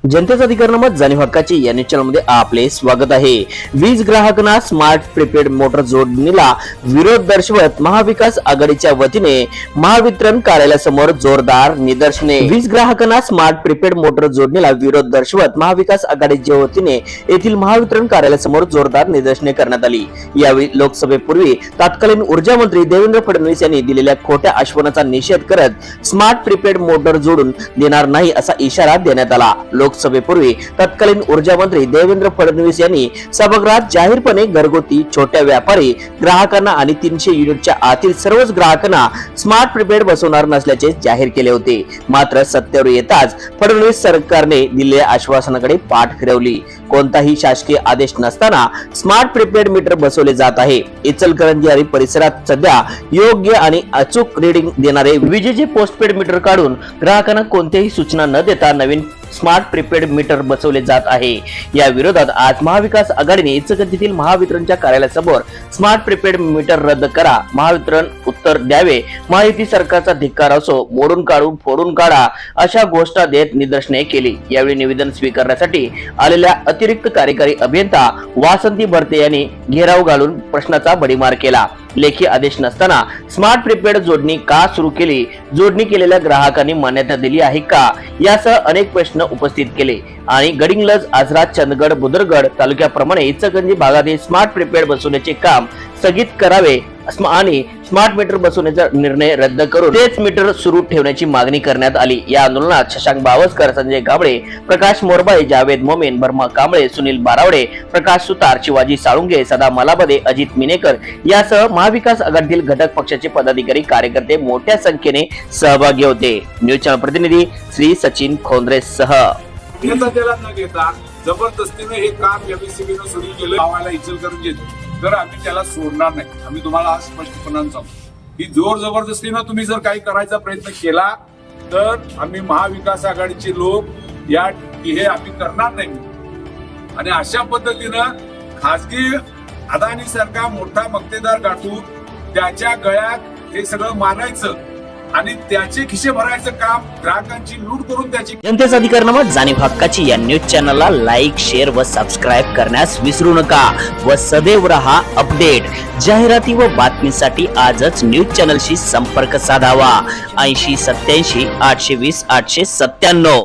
जनतेचा अधिकारनामा जाणीव हक्काची या न्यूज चॅनलमध्ये आपले स्वागत आहे। वीज ग्राहकांना स्मार्ट प्रीपेड मोटर जोडणीला विरोध दर्शवत महाविकास आघाडीच्या वतीने महावितरण कार्यालयासमोर जोरदार निदर्शने। वीज ग्राहकांना स्मार्ट प्रीपेड मोटर जोडणीला विरोध दर्शवत महाविकास आघाडीच्या वतीने येथील महावितरण कार्यालयासमोर जोरदार निदर्शने करण्यात आली। यावेळी लोकसभेपूर्वी तत्कालीन ऊर्जा मंत्री देवेंद्र फडणवीस यांनी दिलेल्या खोट्या आश्वासनाचा निषेध करत स्मार्ट प्रीपेड मोटर जोडून देणार नाही असा इशारा देण्यात आला। लोकसभेपूर्वी तत्कालीन ऊर्जा मंत्री देवेंद्र फडणवीस यांनी सभागृहात जाहीरपणे घरगुती छोट्या व्यापारी ग्राहकांना आणि 300 युनिटच्या आतील सर्वच ग्राहकांना स्मार्ट प्रीपेड बसवणार नसल्याचे जाहीर केले होते। मात्र सत्तेवर येताच फडणवीस सरकारने दिलेल्या आश्वासनाकडे पाठ फिरवली। कोणताही शासकीय आदेश नसताना स्मार्ट प्रीपेड मीटर बसवले जात आहे। इचलकरंजी आणि परिसरात सध्या योग्य आणि अचूक रीडिंग देणारे विजेचे पोस्टपेड मीटर काढून ग्राहकांना कोणत्याही सूचना न देता नवीन स्मार्ट प्रीपेड मीटर बसवले जात आहे। या विरोधात आज महाविकास आघाडीने इचलकरंजीतील महावितरणच्या कार्यालयासमोर स्मार्ट प्रीपेड मीटर रद्द करा, महावितरण उत्तर द्यावे, महायुती सरकारचा धिक्कार असो, मोडून काढून फोडून काढा अशा घोषणा देत निदर्शने केली। यावेळी निवेदन स्वीकारण्यासाठी आलेल्या अतिरिक्त कार्यकारी अभियंता वासंती भरते यांनी घेराव घालून प्रश्नाचा भडीमार केला। लेखी आदेश नसताना स्मार्ट प्रीपेड जोडणी का सुरू केली, जोडणी केलेल्या ग्राहकांनी मान्यता दिली आहे का, यासह अनेक प्रश्न उपस्थित केले आणि गडिंग्लज, आजरा, चंदगड, बुदरगड तालुक्याप्रमाणे इचलकरंजी भागातील स्मार्ट प्रीपेड बसवण्याचे काम स्थगित करावे आणि स्मार्ट मीटर बसवण्याचा निर्णय रद्द करून तेच मीटर सुरू ठेवण्याची मागणी करण्यात आली। या आंदोलनात शशांक बावस्कर, संजय गाबळे, प्रकाश मोरबाई, जावेद मोमेन, बर्मा कांबळे, सुनील बारावडे, प्रकाश सुतार, शिवाजी साळुंगे, सदा मलाबदे, अजित मिनेकर यासह महाविकास आघाडीतील घटक पक्षाचे पदाधिकारी कार्यकर्ते मोठ्या संख्येने सहभागी होते। न्यूज चॅनल प्रतिनिधी श्री सचिन खोंद्रे सह न घेता जबरदस्तीने हे काम एमएससीबीने सुरू केलं गावाला इचलकरंजी, तर आम्ही त्याला सोडणार नाही। आम्ही तुम्हाला आज स्पष्टपणाने सांगतो की जोर जबरदस्तीने तुम्ही जर काही करायचा प्रयत्न केला तर आम्ही महाविकास आघाडीचे लोक या हे आम्ही करणार नाही। आणि अशा पद्धतीनं खासगी अदानी सारखा मोठा मक्तेदार गाठून त्याच्या गळ्यात हे सगळं मानायचं आणि त्याचे खिसे भरायचं काम, ग्राहकांची लूट करून त्याची जनतेचा अधिकारनामा जाणीव हक्काची या न्यूज चॅनलला लाईक, शेअर व सबस्क्राईब करण्यास विसरू नका व सदैव रहा अपडेट। जाहिराती व बातमीसाठी आजच न्यूज चॅनलशी संपर्क साधावा। 80 87 820 897।